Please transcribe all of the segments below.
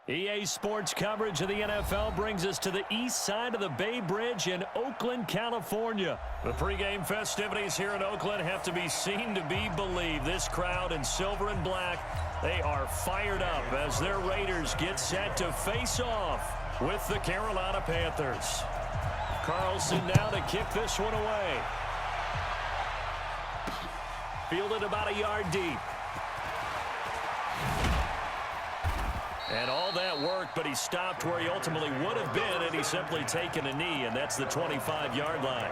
EA Sports coverage of the NFL brings us to the east side of the Bay Bridge in Oakland, California. The pregame festivities here in Oakland have to be seen to be believed. This crowd in silver and black, they are fired up as their Raiders get set to face off with the Carolina Panthers. Carlson now to kick this one away. Fielded about a yard deep. And all that work, but he stopped where he ultimately would have been, and he's simply taken a knee, and that's the 25-yard line.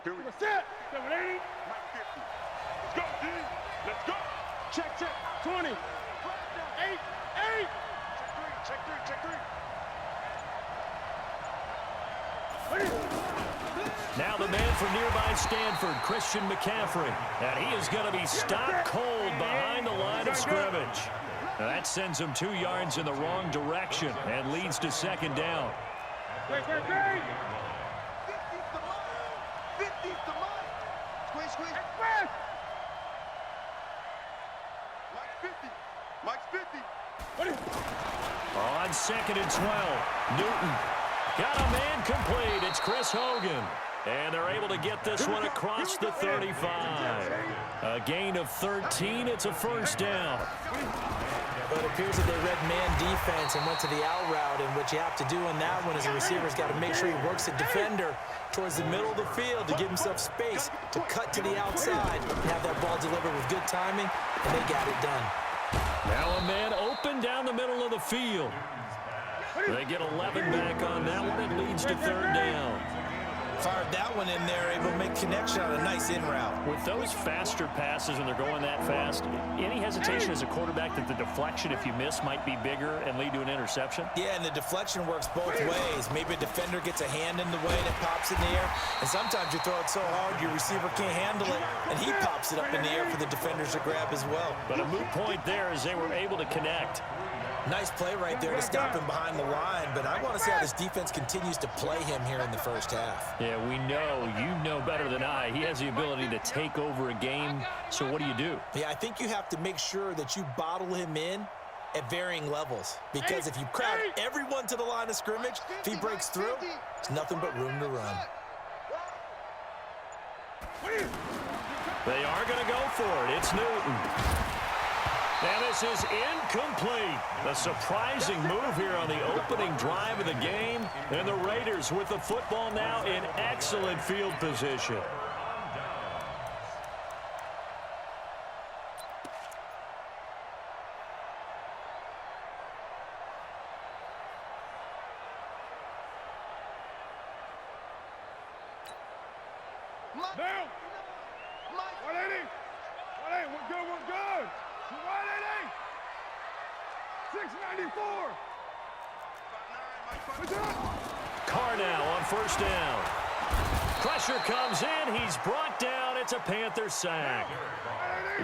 Here we go. Set. 780. 50. Let's go, D. Let's go. Check, check. 20. 8. 8. Check three. Check three. Now the man from nearby Stanford, Christian McCaffrey. And he is going to be stopped cold behind the line of scrimmage. Now that sends him 2 yards in the wrong direction and leads to second down. Great. 50's the mark. Squeeze. Express. Mike's 50. On 2nd and 12, Newton got a man complete. It's Chris Hogan. And they're able to get this one across the 35. A gain of 13. It's a first down. But it appears that they read man defense and went to the out route, and what you have to do on that one is a receiver's got to make sure he works the defender towards the middle of the field to give himself space to cut to the outside and have that ball delivered with good timing, and they got it done. Now a man open down the middle of the field. They get 11 back on that one. It leads to third down. Fired that one in there, able to make connection on a nice in route. With those faster passes and they're going that fast, any hesitation as a quarterback that the deflection, if you miss, might be bigger and lead to an interception? Yeah, and the deflection works both ways. Maybe a defender gets a hand in the way and it pops in the air, and sometimes you throw it so hard your receiver can't handle it, and he pops it up in the air for the defenders to grab as well. But a moot point there as they were able to connect. Nice play right there to stop him behind the line, but I want to see how this defense continues to play him here in the first half. Yeah, we know, you know better than I, he has the ability to take over a game, so what do? Yeah, I think you have to make sure that you bottle him in at varying levels, because if you crowd everyone to the line of scrimmage, if he breaks through, there's nothing but room to run. They are going to go for it. It's Newton. And this is incomplete. A surprising move here on the opening drive of the game. And the Raiders with the football now in excellent field position. Down. 180. 180. We're good. 694. Carr now on first down. Pressure comes in. He's brought down. It's a Panther sack.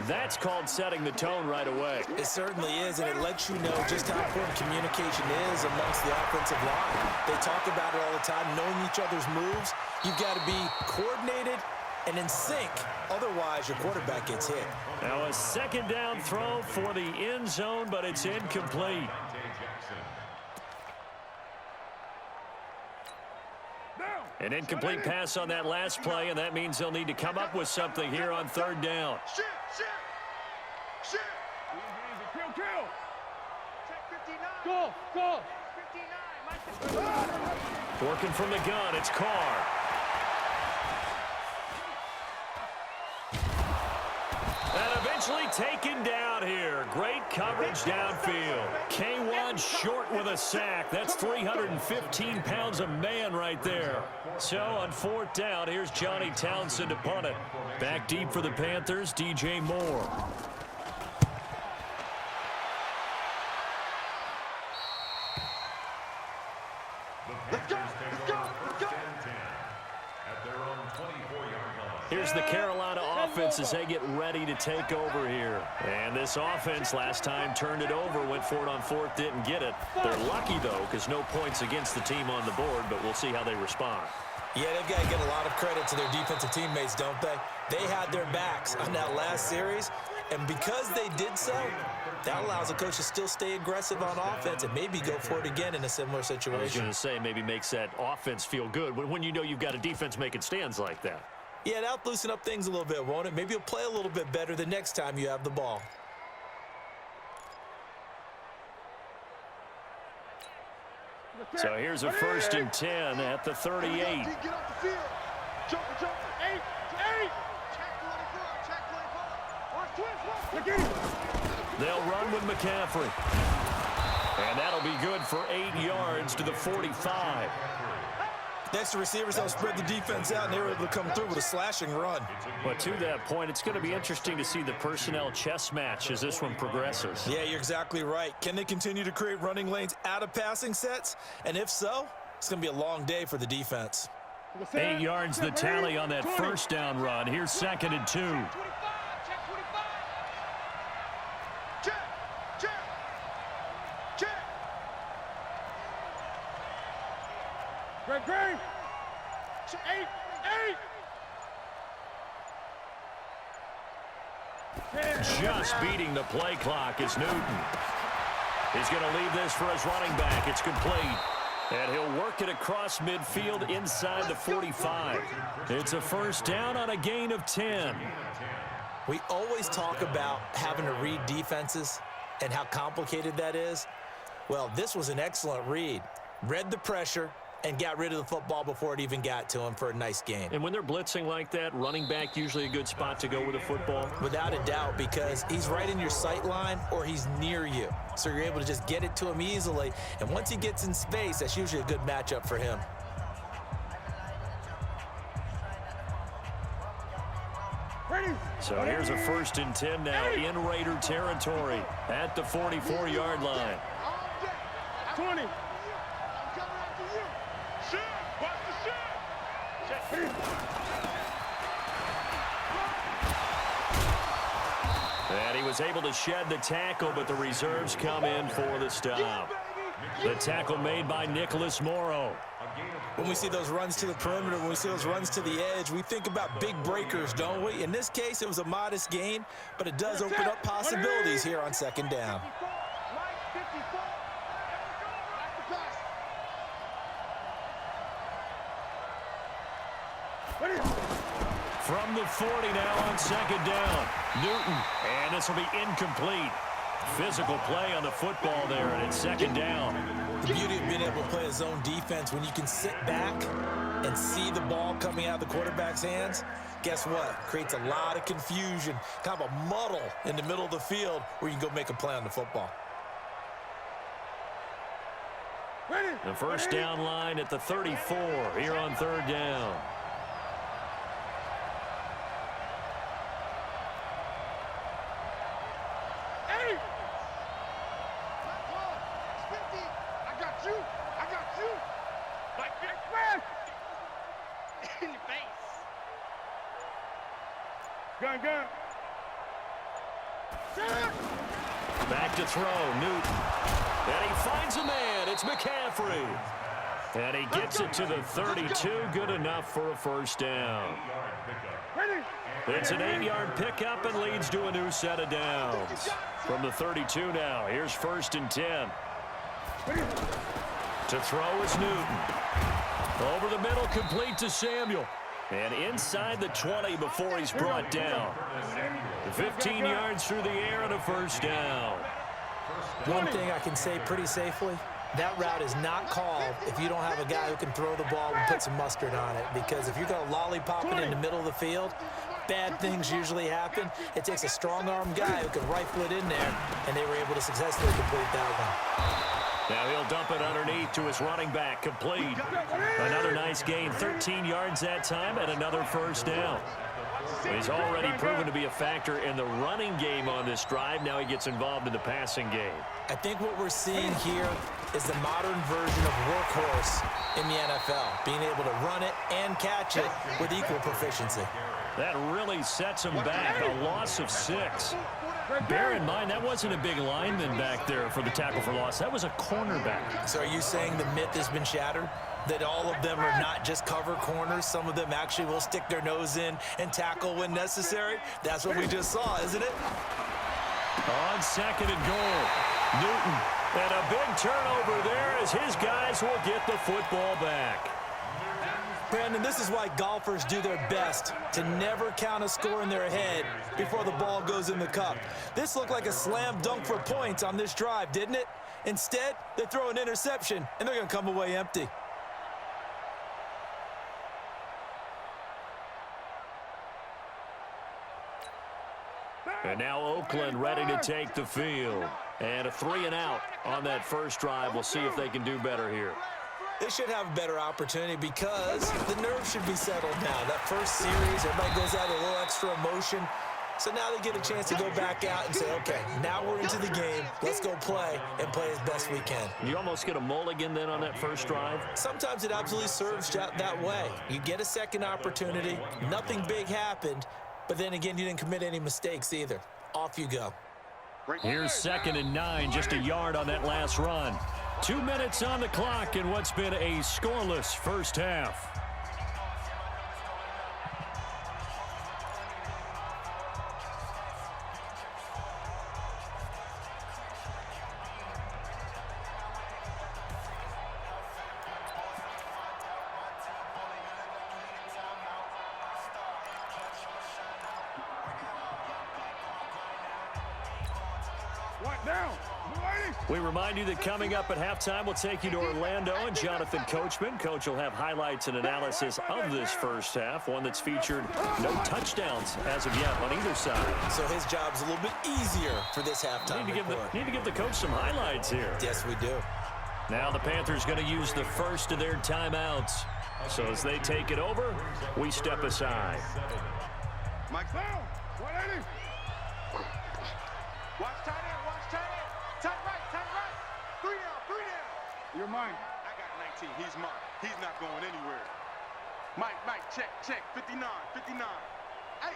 That's called setting the tone right away. It certainly is, and it lets you know just how important communication is amongst the offensive line. They talk about it all the time, knowing each other's moves. You've got to be coordinated and in sync. Otherwise, your quarterback gets hit. Now a second down throw for the end zone, but it's incomplete. An incomplete pass on that last play, and that means they'll need to come up with something here on third down. Shit. Easy. Kill. Check 59. Go. 59. Working from the gun, it's Carr. And eventually taken down here. Great coverage downfield. K1 short with a sack. That's 315 pounds of man right there. So on fourth down, here's Johnny Townsend to punt it. Back deep for the Panthers, DJ Moore. Let's go. At their own 24-yard Here's the Carolina offense as they get ready to take over here. And this offense last time turned it over, went for it on fourth, didn't get it. They're lucky, though, because no points against the team on the board, but we'll see how they respond. Yeah, they've got to get a lot of credit to their defensive teammates, don't they? They had their backs on that last series, and because they did so, that allows the coach to still stay aggressive on offense and maybe go for it again in a similar situation. I was going to say, maybe makes that offense feel good when you know you've got a defense making stands like that. Yeah, that'll loosen up things a little bit, won't it? Maybe you'll play a little bit better the next time you have the ball. So here's a 1st and 10 at the 38. Get off the field. Jumper. 8. Check 24. They'll run with McCaffrey. And that'll be good for 8 yards to the 45. Next, the receivers help spread the defense out, and they were able to come through with a slashing run. But to that point, it's going to be interesting to see the personnel chess match as this one progresses. Yeah, you're exactly right. Can they continue to create running lanes out of passing sets? And if so, it's going to be a long day for the defense. 8 yards the tally on that first down run. Here's 2nd and 2. Greg. 8. Just beating the play clock is Newton. He's going to leave this for his running back. It's complete. And he'll work it across midfield inside the 45. It's a 1st down on a gain of 10. We always talk about having to read defenses and how complicated that is. Well, this was an excellent read. Read the pressure and got rid of the football before it even got to him for a nice gain. And when they're blitzing like that, running back usually a good spot to go with the football? Without a doubt, because he's right in your sight line or he's near you. So you're able to just get it to him easily. And once he gets in space, that's usually a good matchup for him. So here's a 1st and 10 now in Raider territory at the 44-yard line. 20. And he was able to shed the tackle, but the reserves come in for the stop. The tackle made by Nicholas Morrow. When we see those runs to the perimeter, when we see those runs to the edge, we think about big breakers, don't we? In this case, it was a modest gain, but it does open up possibilities here on 2nd down. From the 40 now on 2nd down. Newton, and this will be incomplete. Physical play on the football there, and it's 2nd down. The beauty of being able to play a zone defense, when you can sit back and see the ball coming out of the quarterback's hands, guess what? Creates a lot of confusion, kind of a muddle in the middle of the field where you can go make a play on the football. The 1st down line at the 34 here on 3rd down. Gun. Back to throw, Newton. And he finds a man. It's McCaffrey. And he gets it to the 32. Good enough for a 1st down. It's an 8-yard pickup and leads to a new set of downs. From the 32 now, here's 1st and 10. To throw is Newton. Over the middle, complete to Samuel. And inside the 20 before he's brought down. 15 yards through the air and a 1st down. One thing I can say pretty safely, that route is not called if you don't have a guy who can throw the ball and put some mustard on it. Because if you're going to lollipop it in the middle of the field, bad things usually happen. It takes a strong-arm guy who can rifle it in there, and they were able to successfully complete that one. Now he'll dump it underneath to his running back, complete. Another nice gain, 13 yards that time, and another 1st down. He's already proven to be a factor in the running game on this drive. Now he gets involved in the passing game. I think what we're seeing here is the modern version of workhorse in the NFL, being able to run it and catch it with equal proficiency. That really sets him back, a loss of 6. Bear in mind, that wasn't a big lineman back there for the tackle for loss. That was a cornerback. So are you saying the myth has been shattered? That all of them are not just cover corners? Some of them actually will stick their nose in and tackle when necessary? That's what we just saw, isn't it? On 2nd and goal, Newton. And a big turnover there as his guys will get the football back. Brandon, this is why golfers do their best to never count a score in their head before the ball goes in the cup. This looked like a slam dunk for points on this drive, didn't it? Instead, they throw an interception, and they're going to come away empty. And now Oakland ready to take the field. And a 3-and-out on that first drive. We'll see if they can do better here. They should have a better opportunity because the nerves should be settled now. That first series, everybody goes out with a little extra emotion. So now they get a chance to go back out and say, okay, now we're into the game. Let's go play and play as best we can. You almost get a mulligan then on that first drive? Sometimes it absolutely serves that way. You get a second opportunity. Nothing big happened. But then again, you didn't commit any mistakes either. Off you go. Here's 2nd and 9, just a yard on that last run. 2 minutes on the clock in what's been a scoreless first half. We remind you that coming up at halftime, we'll take you to Orlando and Jonathan Coachman. Coach will have highlights and analysis of this first half, one that's featured no touchdowns as of yet on either side. So his job's a little bit easier for this halftime Need to give the coach some highlights here. Yes, we do. Now the Panthers going to use the first of their timeouts. So as they take it over, we step aside. Mike down. 180. Watch tight end. Watch tight end. Tight right. Tight right. 3 down. 3 down. You're mine. I got 19. He's mine. He's not going anywhere. Mike. Check. 59. 59. Hey.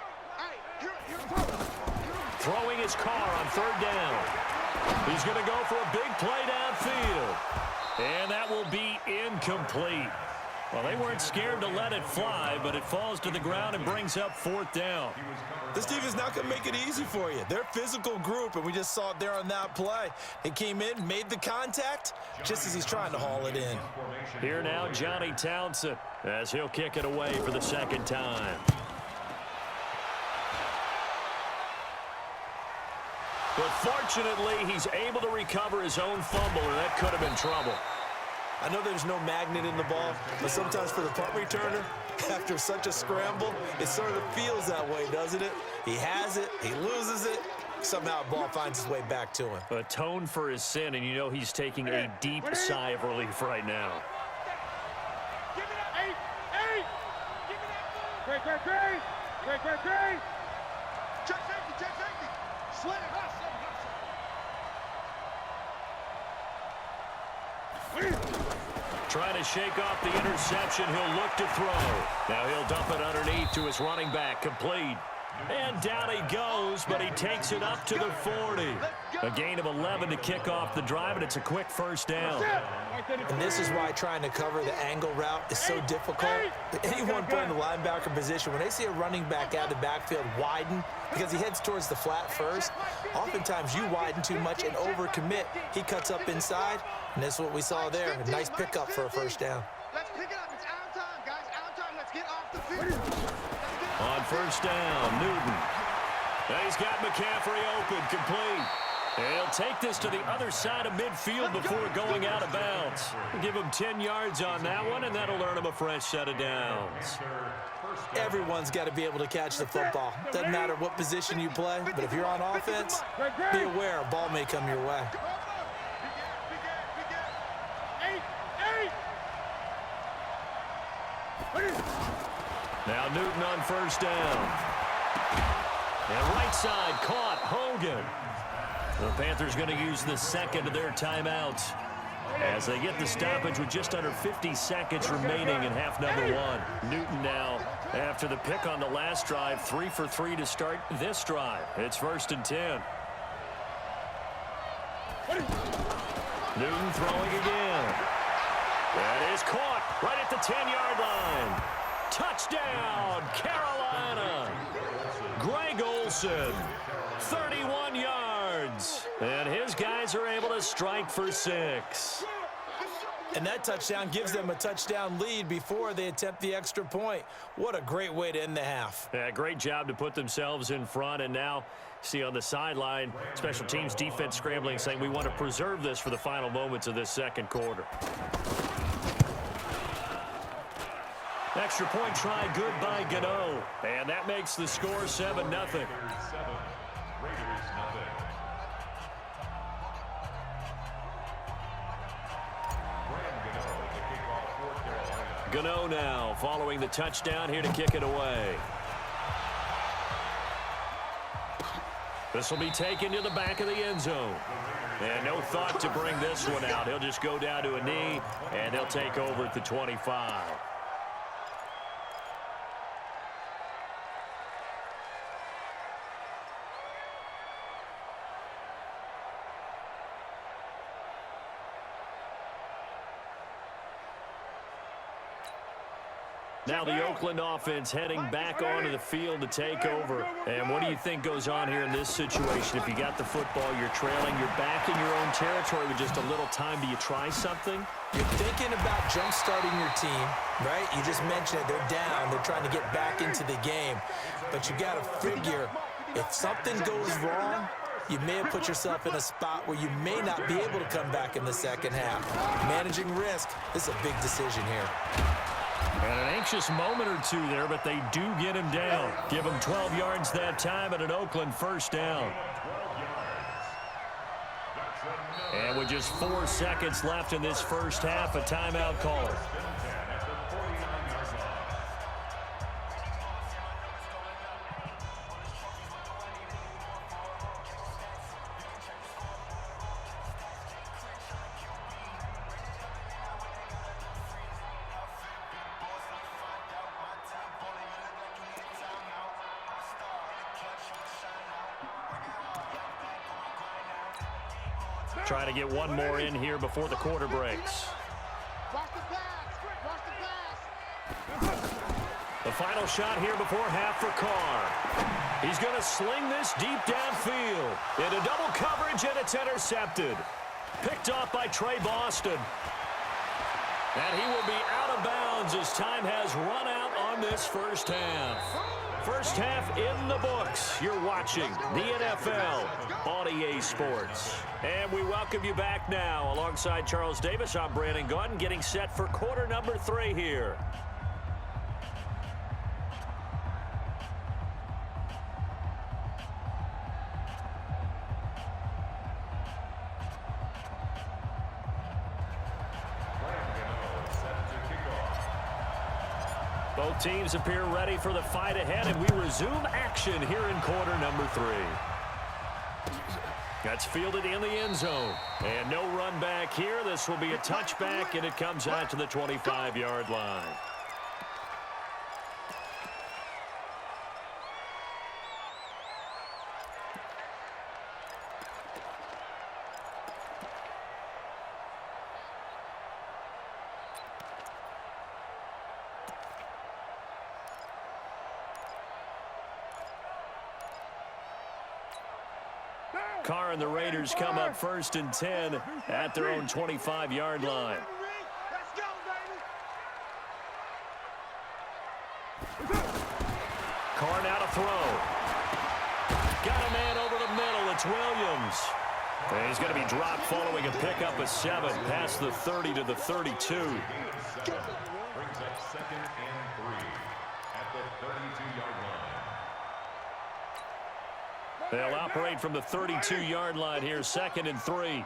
Throwing his car on 3rd down. He's going to go for a big play downfield. And that will be incomplete. Well, they weren't scared to let it fly, but it falls to the ground and brings up 4th down. This team is not going to make it easy for you. They're a physical group, and we just saw it there on that play. He came in, made the contact, just as he's trying to haul it in. Here now, Johnny Townsend, as he'll kick it away for the 2nd time. But fortunately, he's able to recover his own fumble, and that could have been trouble. I know there's no magnet in the ball, but sometimes for the punt returner, after such a scramble, it sort of feels that way, doesn't it? He has it, he loses it, somehow the ball finds its way back to him. Atone for his sin, and you know he's taking a deep sigh of relief right now. Give me that 8. Give me that great. Check safety. Slam. Trying to shake off the interception. He'll look to throw. Now he'll dump it underneath to his running back. Complete. And down he goes, but he takes it up to the 40. A gain of 11 to kick off the drive, and it's a quick first down. And this is why trying to cover the angle route is so difficult. Anyone playing the linebacker position, when they see a running back out of the backfield widen, because he heads towards the flat first, oftentimes you widen too much and overcommit. He cuts up inside, and that's what we saw there. A nice pickup for a first down. Let's pick it up. It's out time, guys. Out time. Let's get off the field. On first down, Newton. Now he's got McCaffrey open, complete. And he'll take this to the other side of midfield before going out of bounds. Give him 10 yards on that one, and that'll earn him a fresh set of downs. Everyone's got to be able to catch the football. Doesn't matter what position you play, but if you're on offense, be aware a ball may come your way. Now Newton on first down. And right side caught, Hogan. The Panthers going to use the second of their timeouts. as they get the stoppage with just under 50 seconds remaining in half number one. Newton now, after the pick on the last drive, 3 for 3 to start this drive. It's 1st and 10. Newton throwing again. That is caught right at the 10-yard line. Touchdown, Carolina. Greg Olsen, 31 yards. And his guys are able to strike for 6. And that touchdown gives them a touchdown lead before they attempt the extra point. What a great way to end the half. Yeah, great job to put themselves in front. And now, see on the sideline, special teams defense scrambling, saying we want to preserve this for the final moments of this second quarter. Extra point try, good by Gano. And that makes the score 7-0. Gano now following the touchdown here to kick it away. This will be taken to the back of the end zone. And no thought to bring this one out. He'll just go down to a knee, and they'll take over at the 25. Now the Oakland offense heading back onto the field to take over. And what do you think goes on here in this situation? If you got the football, you're trailing, you're back in your own territory with just a little time. Do you try something? You're thinking about jump-starting your team, right? You just mentioned it. They're down. They're trying to get back into the game. But you got to figure, if something goes wrong, you may have put yourself in a spot where you may not be able to come back in the second half. Managing risk is a big decision here. And an anxious moment or two there, but they do get him down. Give him 12 yards that time and an Oakland first down. And with just 4 seconds left in this first half, a timeout call. Trying to get one more in here before the quarter breaks. The final shot here before half for Carr. He's going to sling this deep downfield. Into double coverage, and it's intercepted. Picked off by Trey Boston. And he will be out of bounds as time has run out on this first half. First half in the books. You're watching the NFL on EA Sports. And we welcome you back now. Alongside Charles Davis, I'm Brandon Gaudin, getting set for quarter number 3 here. Both teams appear ready for the fight ahead, and we resume action here in quarter number 3. That's fielded in the end zone. And no run back here. This will be a touchback, and it comes out to the 25-yard line. Carr and the Raiders come up 1st and 10 at their own 25-yard line. Carr now to throw. Got a man over the middle. It's Williams. And he's going to be dropped following a pickup of 7 past the 30 to the 32. Brings up 2nd and 3 at the 32-yard line. They'll operate from the 32-yard line here, 2nd and 3. Yeah,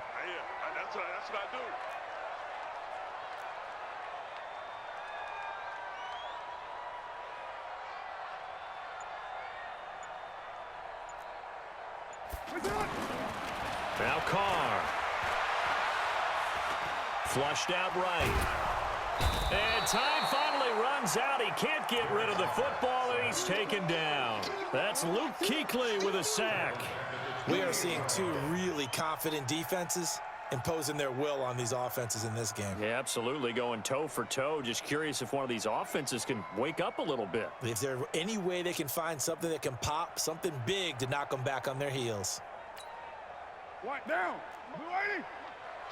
that's what I do. Now Carr. Flushed out right. And time finally runs out. He can't get rid of the football, and he's taken down. That's Luke Kuechly with a sack. We are seeing two really confident defenses imposing their will on these offenses in this game. Yeah, absolutely, going toe for toe. Just curious if one of these offenses can wake up a little bit. Is there any way they can find something that can pop, something big to knock them back on their heels? What down? Blue 80.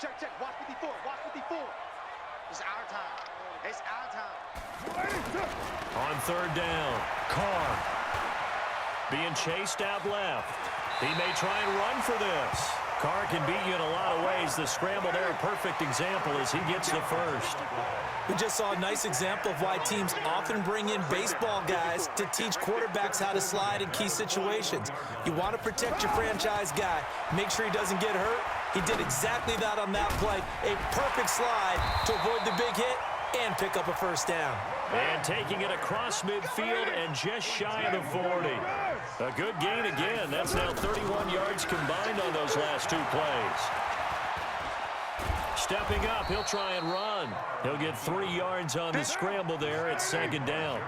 Check, check. Watch 54. Watch 54. It's our time. It's our time. Blue 80. On third down, Carr being chased out left. He may try and run for this. Carr can beat you in a lot of ways. The scramble there, a perfect example as he gets the first. We just saw a nice example of why teams often bring in baseball guys to teach quarterbacks how to slide in key situations. You want to protect your franchise guy. Make sure he doesn't get hurt. He did exactly that on that play. A perfect slide to avoid the big hit and pick up a first down. And taking it across midfield and just shy of the 40. A good gain again. That's now 31 yards combined on those last two plays. Stepping up, he'll try and run. He'll get 3 yards on the scramble there at second down.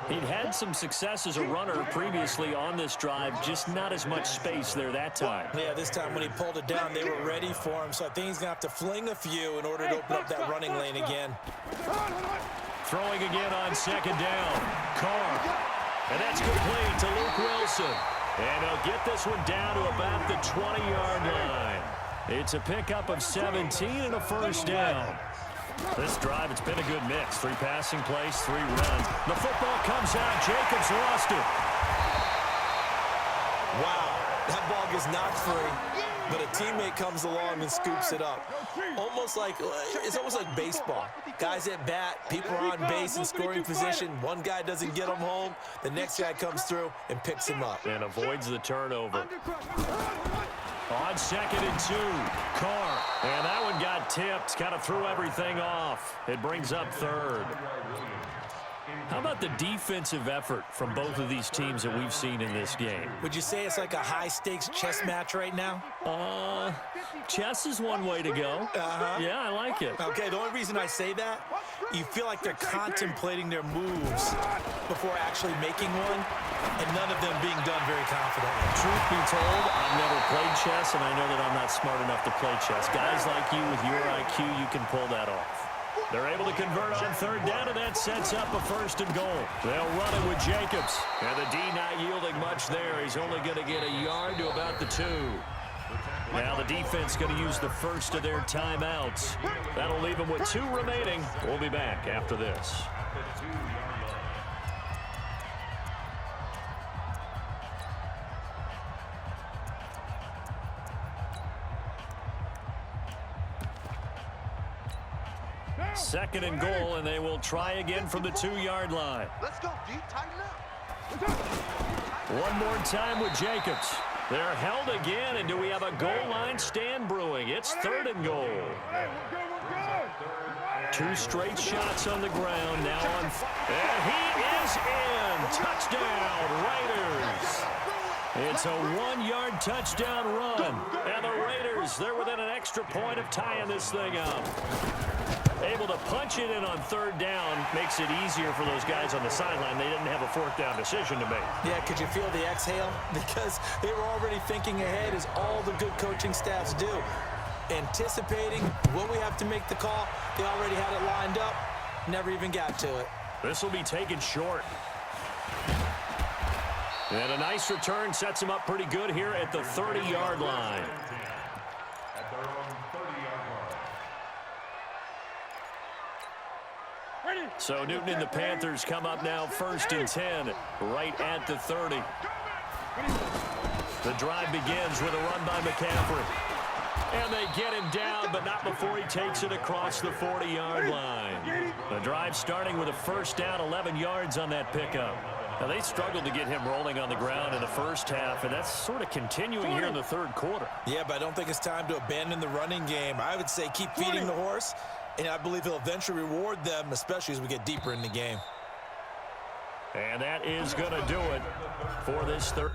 He'd had some success as a runner previously on this drive, just not as much space there that time. Yeah, this time when he pulled it down, they were ready for him, so I think he's going to have to fling a few in order to open up that running lane again. Throwing again on second down. Carr. And that's complete to Luke Wilson. And he'll get this one down to about the 20-yard line. It's a pickup of 17 and a first down. This drive, it's been a good mix. 3 passing plays, 3 runs. The football comes out. Jacobs lost it. Wow, that ball gets knocked free, but a teammate comes along and scoops it up. It's almost like baseball. Guys at bat, people are on base in scoring position. One guy doesn't get him home. The next guy comes through and picks him up. And avoids the turnover. On second and 2, Carr. And that one got tipped, kind of threw everything off. It brings up third. How about the defensive effort from both of these teams that we've seen in this game? Would you say it's like a high-stakes chess match right now? Chess is one way to go. Yeah, I like it. Okay, the only reason I say that, you feel like they're contemplating their moves before actually making one, and none of them being done very confidently. Truth be told, I've never played chess, and I know that I'm not smart enough to play chess. Guys like you with your IQ, you can pull that off. They're able to convert on third down, and that sets up a first and goal. They'll run it with Jacobs. And the D not yielding much there. He's only going to get a yard to about the 2. Now the defense going to use the first of their timeouts. That'll leave them with 2 remaining. We'll be back after this. Second and goal, and they will try again from the 2-yard line. Let's go, D. Tighten up. One more time with Jacobs. They're held again, and do we have a goal line stand brewing? It's third and goal. 2 straight shots on the ground now on. And he is in. Touchdown, Raiders. It's a 1-yard touchdown run. And the Raiders, they're within an extra point of tying this thing up. Able to punch it in on third down makes it easier for those guys on the sideline. They didn't have a 4th down decision to make. Yeah, could you feel the exhale? Because they were already thinking ahead, as all the good coaching staffs do. Anticipating when we have to make the call. They already had it lined up. Never even got to it. This will be taken short. And a nice return sets him up pretty good here at the 30-yard line. At their own 30-yard line. So Newton and the Panthers come up now 1st and 10, right at the 30. The drive begins with a run by McCaffrey. And they get him down, but not before he takes it across the 40-yard line. The drive starting with a first down, 11 yards on that pickup. Now, they struggled to get him rolling on the ground in the first half, and that's sort of continuing here in the third quarter. Yeah, but I don't think it's time to abandon the running game. I would say keep feeding the horse, and I believe he'll eventually reward them, especially as we get deeper in the game. And that is going to do it for this third.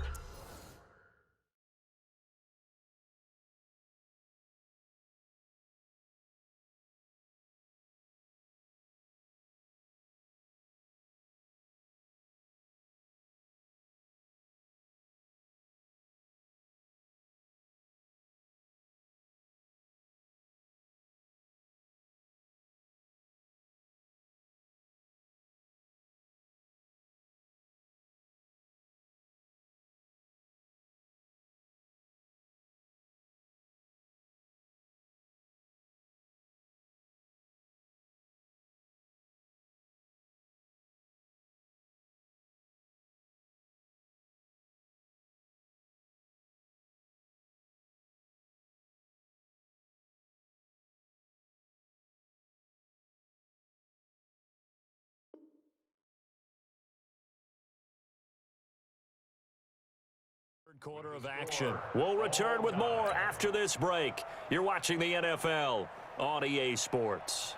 quarter of action. We'll return with more after this break. You're watching the NFL on EA Sports.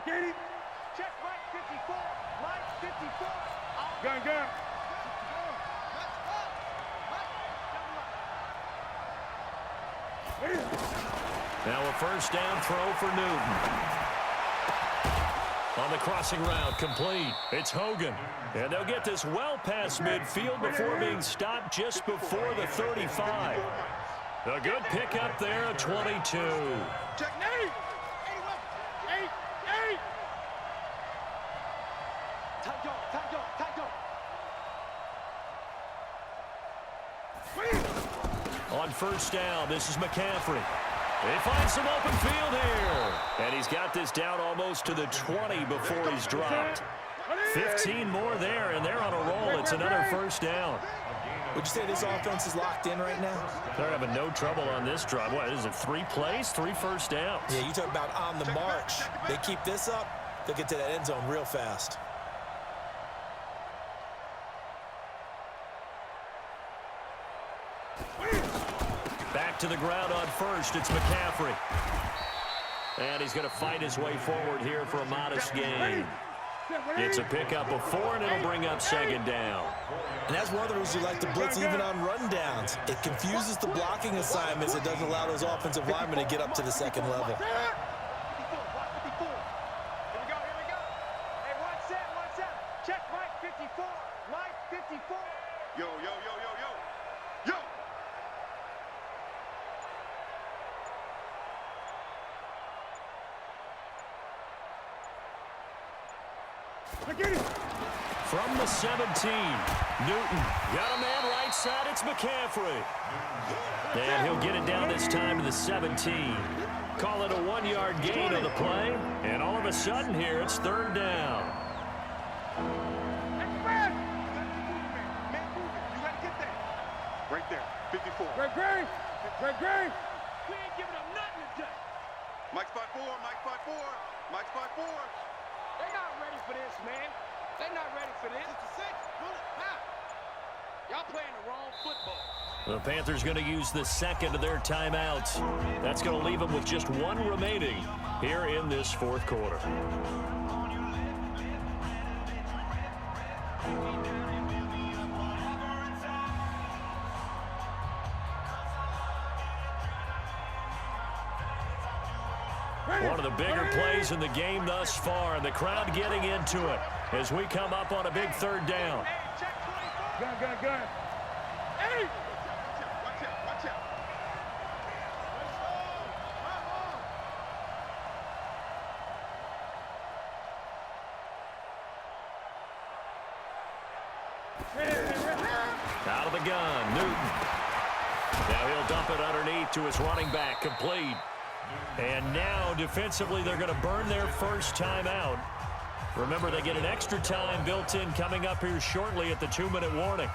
Katie. Check right 54. Right 54. Gun, gun. Now a first down throw for Newton. On the crossing route, complete. It's Hogan. And they'll get this well past midfield before being stopped just before the 35. A good pickup there at 22. Check 8. 8. On first down, this is McCaffrey. He finds some open field here. And he's got this down almost to the 20 before he's dropped. 15 more there, and they're on a roll. It's another first down. Would you say this offense is locked in right now? They're having no trouble on this drive. What is it, 3 plays, 3 first downs? Yeah, you talk about on the march. They keep this up, they'll get to that end zone real fast. Back to the ground on first. It's McCaffrey. And he's going to fight his way forward here for a modest gain. It's a pickup of 4, and it'll bring up second down. And that's one of the reasons you like to blitz even on rundowns. It confuses the blocking assignments. It doesn't allow those offensive linemen to get up to the second level. Here we go. Hey, watch that. Check right 54. Right 54. Yo. From the 17, Newton got a man right side. It's McCaffrey. And he'll get it down this time to the 17. Call it a 1-yard gain on the play. And all of a sudden here, it's third down. Man, move it. You got to get that. Right there, 54. Greg. We ain't giving up nothing today. Mike spot 4. They're not ready for this, man. They're not ready for this. Y'all playing the wrong football. The Panthers going to use the second of their timeouts. That's going to leave them with just 1 remaining here in this fourth quarter. One of the bigger plays in the game thus far, and the crowd getting into it as we come up on a big third down. Gun. Hey! Watch out. Out of the gun, Newton. Now he'll dump it underneath to his running back, complete. And now, defensively, they're going to burn their first timeout. Remember, they get an extra time built in coming up here shortly at the 2-minute warning.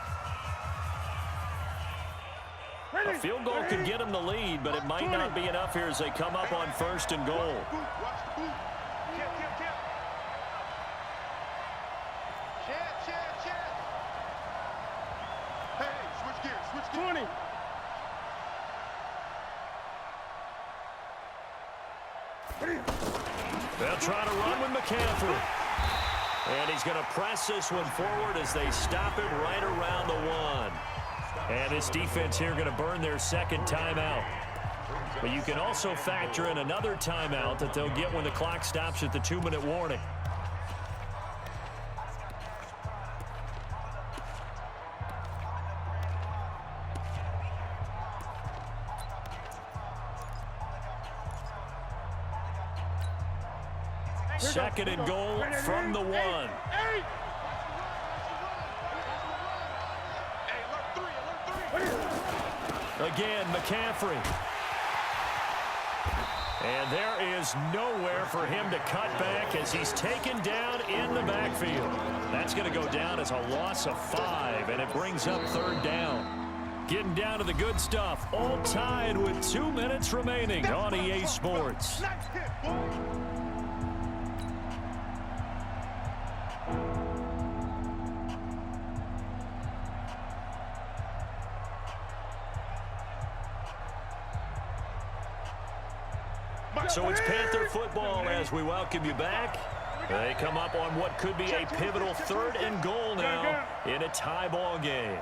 A field goal could get them the lead, but it might not be enough here as they come up on first and goal. Hey, switch gears. 20. They'll try to run with McCaffrey. And he's going to press this one forward as they stop it right around the 1. And this defense here going to burn their second timeout. But you can also factor in another timeout that they'll get when the clock stops at the 2-minute warning. Second and goal from the 1. Again, McCaffrey. And there is nowhere for him to cut back as he's taken down in the backfield. That's going to go down as a loss of 5, and it brings up third down. Getting down to the good stuff. All tied with 2 minutes remaining on EA Sports. Nice hit, boy. So it's Panther football as we welcome you back. They come up on what could be a pivotal 3rd and goal now in a tie ball game.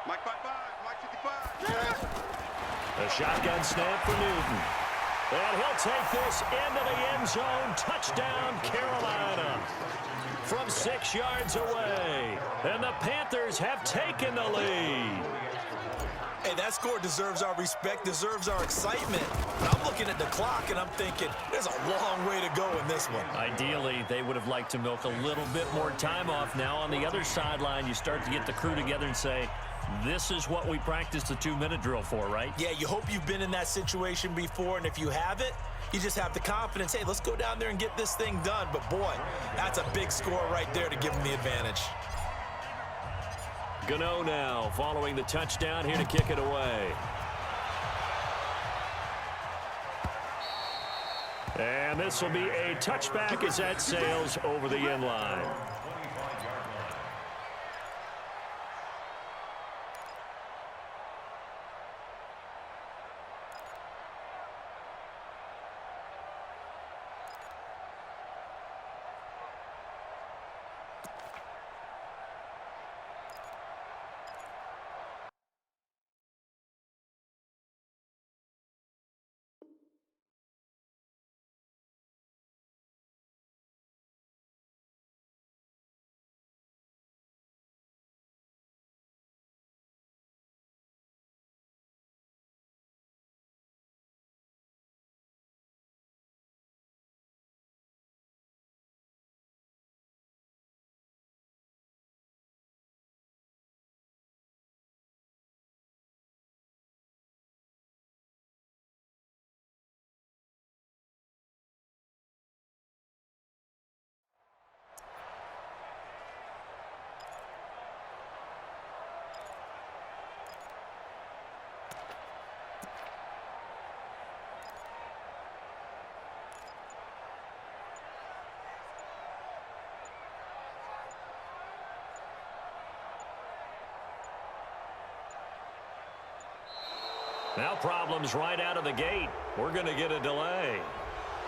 Mike 55, Mike 55. A shotgun snap for Newton. And he'll take this into the end zone. Touchdown, Carolina. From 6 yards away. And the Panthers have taken the lead. Hey, that score deserves our respect, deserves our excitement. But I'm looking at the clock, and I'm thinking there's a long way to go in this one. Ideally, they would have liked to milk a little bit more time off. Now, on the other sideline, you start to get the crew together and say, this is what we practiced the 2-minute drill for, right? Yeah, you hope you've been in that situation before, and if you haven't, you just have the confidence, hey, let's go down there and get this thing done. But, boy, that's a big score right there to give them the advantage. Gano now following the touchdown here to kick it away. And this will be a touchback as that sails over the end line. Now problems right out of the gate. We're going to get a delay.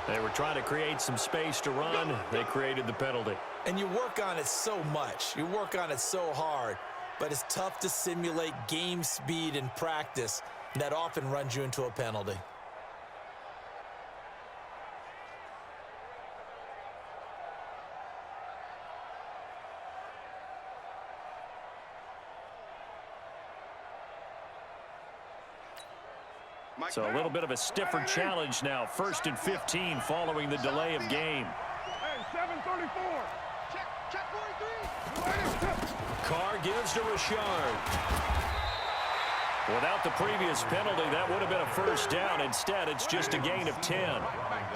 They were trying to create some space to run. They created the penalty. And you work on it so much. You work on it so hard. But it's tough to simulate game speed in practice. And that often runs you into a penalty. So a little bit of a stiffer challenge now. 1st and 15 following the delay of game. Hey, 734. Check 43. Carr gives to Richard. Without the previous penalty, that would have been a first down. Instead, it's just a gain of 10.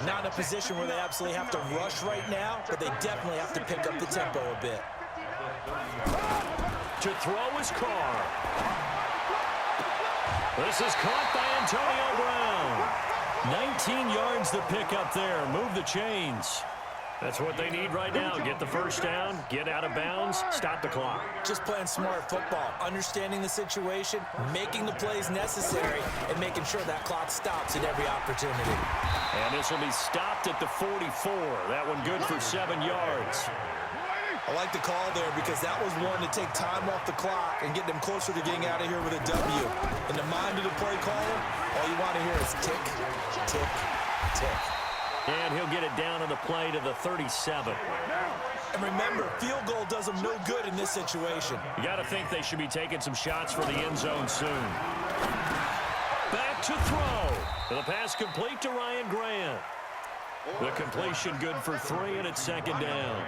Not in a position where they absolutely have to rush right now, but they definitely have to pick up the tempo a bit. To throw is Carr. This is caught by Antonio Brown. 19 yards the pick up there. Move the chains. That's what they need right now. Get the first down, get out of bounds, stop the clock. Just playing smart football, understanding the situation, making the plays necessary, and making sure that clock stops at every opportunity. And this will be stopped at the 44. That one good for 7 yards. I like the call there because that was one to take time off the clock and get them closer to getting out of here with a W. In the mind of the play caller, all you want to hear is tick, tick, tick. And he'll get it down on the play to the 37. And remember, field goal does them no good in this situation. You got to think they should be taking some shots for the end zone soon. Back to throw. The pass complete to Ryan Grant. The completion good for 3, and it's 2nd down.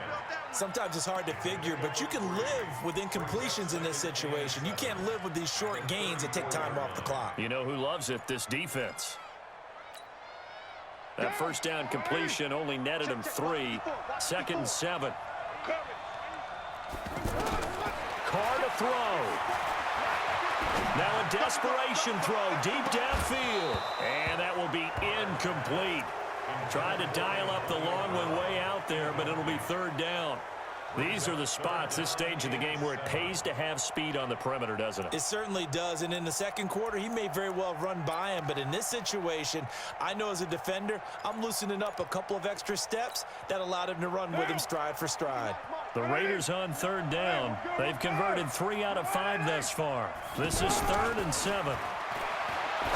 Sometimes it's hard to figure, but you can live with incompletions in this situation. You can't live with these short gains that take time off the clock. You know who loves it? This defense. That first down completion only netted him 3. 2nd and 7. Carr to throw. Now a desperation throw deep downfield. And that will be incomplete. Tried to dial up the long one way out there, but it'll be 3rd down. These are the spots, this stage of the game, where it pays to have speed on the perimeter, doesn't it? It certainly does, and in the second quarter, he may very well run by him, but in this situation, I know as a defender, I'm loosening up a couple of extra steps that allowed him to run with him stride for stride. The Raiders on 3rd down. They've converted 3 out of 5 thus far. This is 3rd and 7.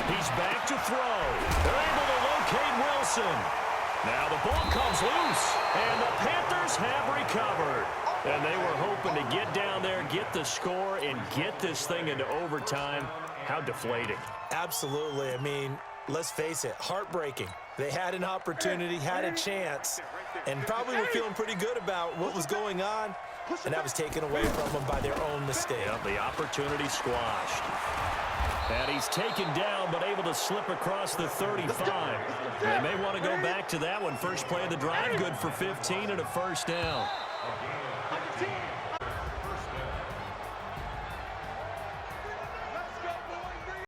He's back to throw. They're able to locate Wilson. Now the ball comes loose, and the Panthers have recovered. And they were hoping to get down there, get the score, and get this thing into overtime. How deflating. Absolutely. I mean, let's face it, heartbreaking. They had an opportunity, had a chance, and probably were feeling pretty good about what was going on, and that was taken away from them by their own mistake. Yep, the opportunity squashed. And he's taken down, but able to slip across the 35. They may want to go back to that one. First play of the drive, good for 15 and a 1st down.